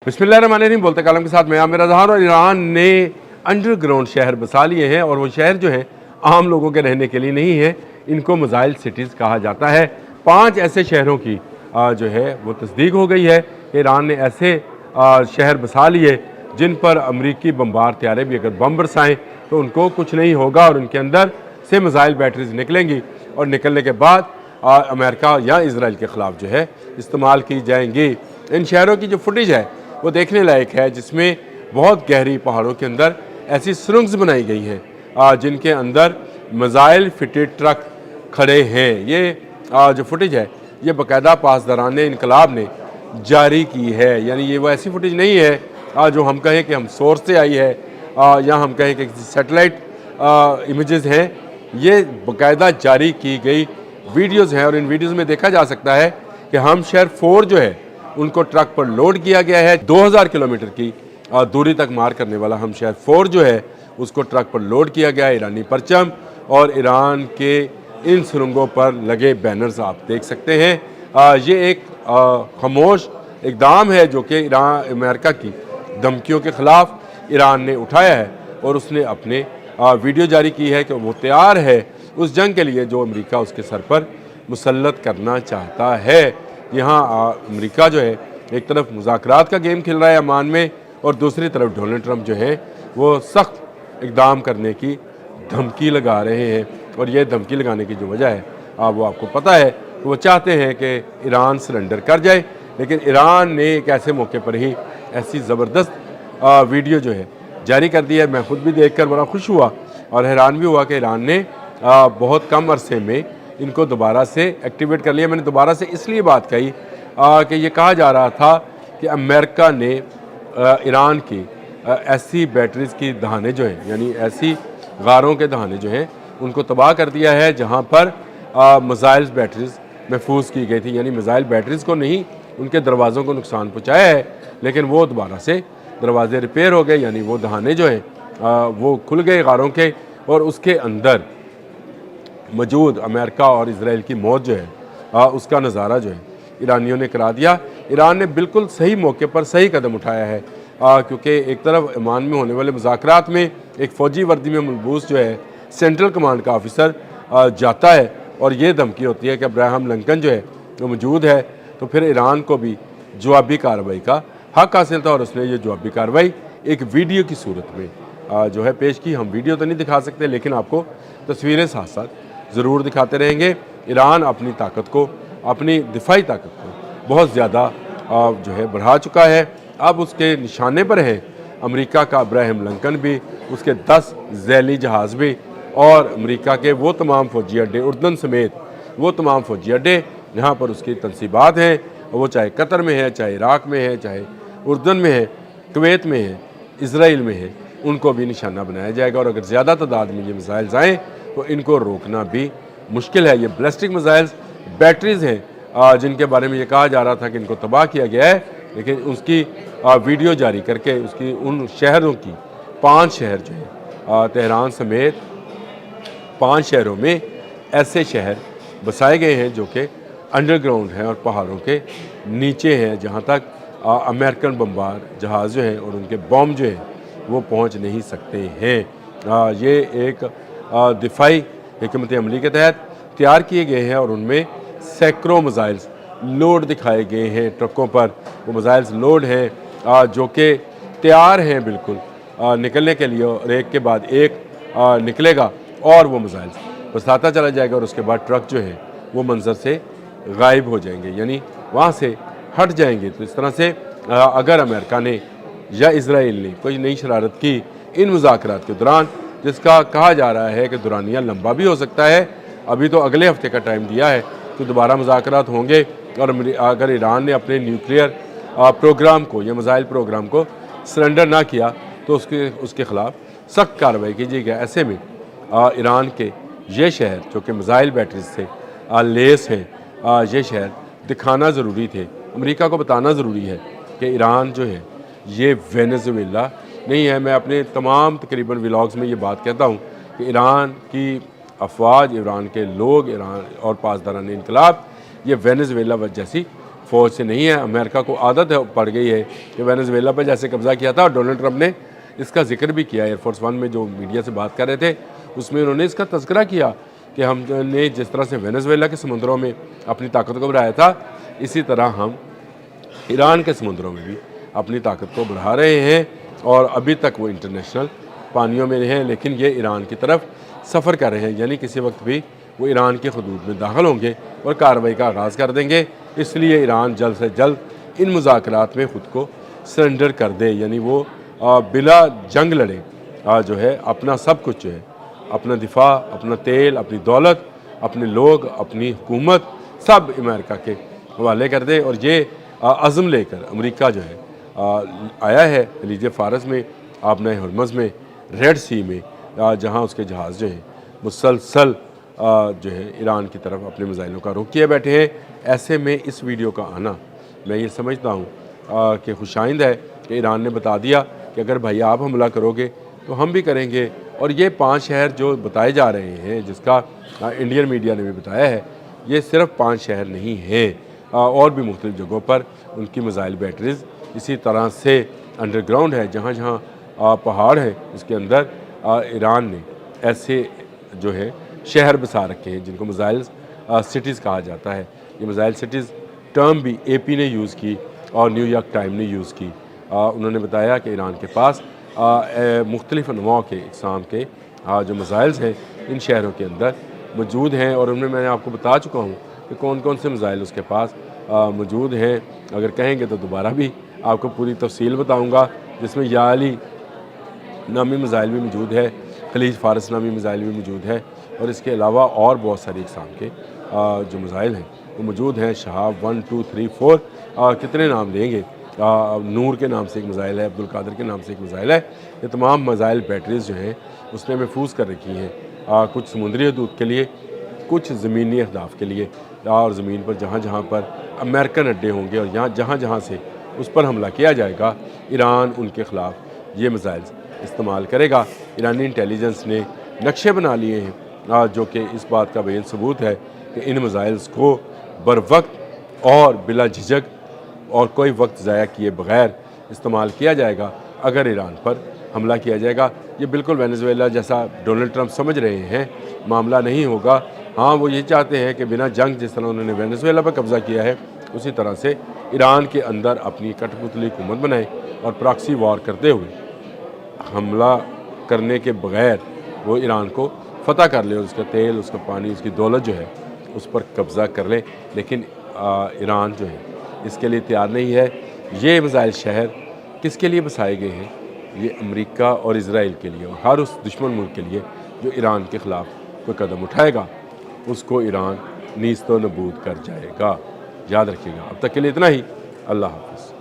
बिस्मिल्लाहिर्रहमानिर्रहीम। बोलते कालम के साथ मैं आमिर अजहर। और ईरान ने अंडरग्राउंड शहर बसा लिए हैं और वो शहर जो है आम लोगों के रहने के लिए नहीं है, इनको मिसाइल सिटीज़ कहा जाता है। 5 ऐसे शहरों की जो है वो तस्दीक हो गई है कि ईरान ने ऐसे शहर बसा लिए जिन पर अमरीकी बम्बार त्यारे भी अगर बम बरसाएँ तो उनको कुछ नहीं होगा और उनके अंदर से मिसाइल बैटरीज निकलेंगी और निकलने के बाद अमेरिका या इसराइल के ख़िलाफ़ जो है इस्तेमाल की जाएंगी। इन शहरों की जो फुटेज है वो देखने लायक है, जिसमें बहुत गहरी पहाड़ों के अंदर ऐसी सुरंग्स बनाई गई हैं जिनके अंदर मिसाइल फिटेड ट्रक खड़े हैं। ये जो फुटेज है ये बाकायदा पासदारान इनकलाब ने जारी की है, यानी ये वो ऐसी फुटेज नहीं है जो हम कहें कि हम सोर्स से आई है या हम कहें कि सैटेलाइट इमेजेस हैं। ये बाकायदा जारी की गई वीडियोज़ हैं और इन वीडियोज़ में देखा जा सकता है कि हम शहर 4 जो है उनको ट्रक पर लोड किया गया है। 2000 किलोमीटर की दूरी तक मार करने वाला हम शहर 4 जो है उसको ट्रक पर लोड किया गया है। ईरानी परचम और ईरान के इन सुरंगों पर लगे बैनर्स आप देख सकते हैं। ये एक खामोश इकदाम है जो कि अमेरिका की धमकियों के ख़िलाफ़ ईरान ने उठाया है और उसने अपने वीडियो जारी की है कि वो तैयार है उस जंग के लिए जो अमेरिका उसके सर पर मुसल्लत करना चाहता है। यहाँ अमेरिका जो है एक तरफ मुज़ाकरात का गेम खेल रहा है अमान में और दूसरी तरफ डोनाल्ड ट्रंप जो है वो सख्त इक़दाम करने की धमकी लगा रहे हैं। और ये धमकी लगाने की जो वजह है वो आपको पता है, तो वो चाहते हैं कि ईरान सरेंडर कर जाए। लेकिन ईरान ने एक ऐसे मौके पर ही ऐसी ज़बरदस्त वीडियो जो है जारी कर दी है। मैं ख़ुद भी देख कर बड़ा खुश हुआ और हैरान भी हुआ कि ईरान ने बहुत कम अरसे में इनको दोबारा से एक्टिवेट कर लिया। मैंने दोबारा से इसलिए बात कही कि ये कहा जा रहा था कि अमेरिका ने ईरान की ऐसी बैटरीज़ की दहाने जो हैं, यानी ऐसी गारों के दहाने जो हैं उनको तबाह कर दिया है जहाँ पर मिसाइल बैटरीज़ महफूज की गई थी। यानी मिसाइल बैटरीज़ को नहीं, उनके दरवाज़ों को नुकसान पहुँचाया है, लेकिन वो दोबारा से दरवाजे रिपेयर हो गए, यानी वो दहाने जो हैं वो खुल गए गारों के और उसके अंदर मौजूद अमेरिका और इसराइल की मौत जो है उसका नज़ारा जो है ईरानियों ने करा दिया। ईरान ने बिल्कुल सही मौके पर सही कदम उठाया है क्योंकि एक तरफ ईमान में होने वाले मुज़ाकरात में एक फ़ौजी वर्दी में मलबूस जो है सेंट्रल कमांड का ऑफिसर जाता है और ये धमकी होती है कि अब्राहम लिंकन जो है वो मौजूद है, तो फिर ईरान को भी जवाबी कार्रवाई का हक हासिल था और उसने ये जवाबी कार्रवाई एक वीडियो की सूरत में जो है पेश की। हम वीडियो तो नहीं दिखा सकते लेकिन आपको तस्वीरें साथ साथ ज़रूर दिखाते रहेंगे। ईरान अपनी ताकत को, अपनी दिफाई ताकत को बहुत ज़्यादा जो है बढ़ा चुका है। अब उसके निशाने पर हैं अमेरिका का अब्राहम लिंकन भी, उसके 10 ज़ैली जहाज़ भी और अमेरिका के वो तमाम फ़ौजी अड्डे, उर्दन समेत वो तमाम फ़ौजी अड्डे जहाँ पर उसकी तनसीबात हैं, वो चाहे कतर में है, चाहे इराक़ में है, चाहे उर्दन में है, कुवैत में है, इसराइल में है, उनको भी निशाना बनाया जाएगा। और अगर ज़्यादा तादाद में ये मिसाइल्स आएँ तो इनको रोकना भी मुश्किल है। ये बैलिस्टिक मिसाइल्स बैटरीज़ हैं जिनके बारे में ये कहा जा रहा था कि इनको तबाह किया गया है, लेकिन उसकी वीडियो जारी करके उसकी उन शहरों की 5 शहर जो है तेहरान समेत 5 शहरों में ऐसे शहर बसाए गए हैं जो कि अंडरग्राउंड हैं और पहाड़ों के नीचे हैं, जहाँ तक अमेरिकन बम्बार जहाज़ जो हैं और उनके बम जो हैं वो पहुँच नहीं सकते हैं। ये एक दिफाई हिकमत अमली के तहत तैयार किए गए हैं और उनमें सैकड़ों मिसाइल्स लोड दिखाए गए हैं ट्रकों पर। वो मिसाइल्स लोड हैं जो कि तैयार हैं बिल्कुल निकलने के लिए, और एक के बाद एक निकलेगा और वो मिसाइल्स बरसाता चला जाएगा और उसके बाद ट्रक जो है वो मंजर से गायब हो जाएंगे, यानी वहाँ से हट जाएंगे। तो इस तरह से अगर अमेरिका ने या इसराइल ने कोई नई शरारत की इन मुज़ाकरात के दौरान, जिसका कहा जा रहा है कि दुरानिया लंबा भी हो सकता है, अभी तो अगले हफ्ते का टाइम दिया है तो दोबारा मुज़ाकरात होंगे, और अगर ईरान ने अपने न्यूक्लियर प्रोग्राम को या मिसाइल प्रोग्राम को सरेंडर ना किया तो उसके ख़िलाफ़ सख्त कार्रवाई कीजिएगा। ऐसे में ईरान के ये शहर जो कि मिसाइल बैटरीज से लेस हैं, ये शहर दिखाना ज़रूरी थे, अमेरिका को बताना ज़रूरी है कि ईरान जो है ये वेनेजुएला नहीं है। मैं अपने तमाम तकरीबन व्लॉग्स में ये बात कहता हूँ कि ईरान की अफवाज, ईरान के लोग, ईरान और पासदारान इनकलाब ये वेनेजुएला जैसी फ़ौज से नहीं है। अमेरिका को आदत है पड़ गई है कि वेनेजुएला पर जैसे कब्ज़ा किया था, और डोनाल्ड ट्रंप ने इसका जिक्र भी किया। एयरफोर्स वन में जो मीडिया से बात कर रहे थे उसमें उन्होंने इसका तज़किरा किया कि हमने जिस तरह से वेनेजुएला के समुद्रों में अपनी ताकत को बढ़ाया था, इसी तरह हम ईरान के समुद्रों में भी अपनी ताकत को बढ़ा रहे हैं। और अभी तक वो इंटरनेशनल पानियों में हैं, लेकिन ये ईरान की तरफ सफ़र कर रहे हैं, यानी किसी वक्त भी वो ईरान के हदूद में दाखिल होंगे और कार्रवाई का आगाज़ कर देंगे। इसलिए ईरान जल्द से जल्द इन मुज़ाकरात में ख़ुद को सरेंडर कर दे, यानी वो बिला जंग लड़े, जो है अपना सब कुछ जो है, अपना दिफा, अपना तेल, अपनी दौलत, अपने लोग, अपनी हुकूमत सब अमेरिका के हवाले कर दे। और ये अज़म लेकर अमेरिका जो है आया है खलीज फ़ारस में, आबना हरमज़ में, रेड सी में, जहाँ उसके जहाज़ जो हैं मुसलसल जो है ईरान की तरफ अपने मिज़ाइलों का रुख किए बैठे हैं। ऐसे में इस वीडियो का आना मैं ये समझता हूँ कि खुशाइंद है कि ईरान ने बता दिया कि अगर भाई आप हमला करोगे तो हम भी करेंगे। और ये 5 शहर जो बताए जा रहे हैं, जिसका इंडियन मीडिया ने भी बताया है, ये सिर्फ 5 शहर नहीं हैं, और भी मुख्तलिफ़ जगहों पर उनकी मिज़ाइल बैटरीज़ इसी तरह से अंडरग्राउंड है। जहाँ जहाँ पहाड़ है इसके अंदर ईरान ने ऐसे जो है शहर बसा रखे हैं जिनको मिज़ाइल सिटीज़ कहा जाता है। ये मिज़ाइल सिटीज़ टर्म भी AP ने यूज़ की और न्यूयॉर्क टाइम ने यूज़ की। उन्होंने बताया कि ईरान के पास मुख्तलिफ़ अनवा के इक़साम के जो मिज़ाइल्स हैं इन शहरों के अंदर मौजूद हैं। और उनमें मैंने आपको बता चुका हूँ कि कौन कौन से मिज़ाइल उसके पास मौजूद हैं। अगर कहेंगे तो दोबारा भी आपको पूरी तफसील बताऊँगा, जिसमें या अली नामी मिज़ाइल भी मौजूद है, खलीज फ़ारस नामी मिज़ाइल भी मौजूद है, और इसके अलावा और बहुत सारी इक़साम के जो मिज़ाइल हैं वो मौजूद हैं। शहाब 1 2 3 4 कितने नाम लेंगे, नूर के नाम से एक मिज़ाइल है, अब्दुल कादिर के नाम से एक मिज़ाइल है। ये तमाम मिज़ाइल बैटरीज़ जो हैं उसने महफूज कर रखी हैं, कुछ समुद्री हदूद के लिए, कुछ ज़मीनी अहदाफ़ के लिए, और ज़मीन पर जहाँ जहाँ पर अमेरिकन अड्डे होंगे और यहाँ जहाँ जहाँ से उस पर हमला किया जाएगा, ईरान उनके ख़िलाफ़ ये मिज़ाइल इस्तेमाल करेगा। ईरानी इंटेलिजेंस ने नक्शे बना लिए हैं, जो कि इस बात का बेन सबूत है कि इन मिज़ाइल्स को बर वक्त और बिला झिझक और कोई वक्त ज़ाया किए बग़ैर इस्तेमाल किया जाएगा अगर ईरान पर हमला किया जाएगा। ये बिल्कुल वेनेजुएला जैसा डोनाल्ड ट्रंप समझ रहे हैं मामला नहीं होगा। हाँ, वो ये चाहते हैं कि बिना जंग, जिस तरह उन्होंने वेनेजुएला पर कब्ज़ा किया है, उसी तरह से ईरान के अंदर अपनी कठपुतली हुकूमत बनाए और प्रॉक्सी वॉर करते हुए हमला करने के बग़ैर वो ईरान को फ़तह कर ले और उसका तेल, उसका पानी, उसकी दौलत जो है उस पर कब्ज़ा कर ले। लेकिन ईरान जो है इसके लिए तैयार नहीं है। ये मिज़ाइल शहर किसके लिए बसाए गए हैं? ये अमेरिका और इज़राइल के लिए, और हर उस दुश्मन मुल्क के लिए जो ईरान के ख़िलाफ़ कोई कदम उठाएगा उसको ईरान नीस्त व नबूद कर जाएगा। याद रखिएगा। अब तक के लिए इतना ही। अल्लाह हाफ़िज़।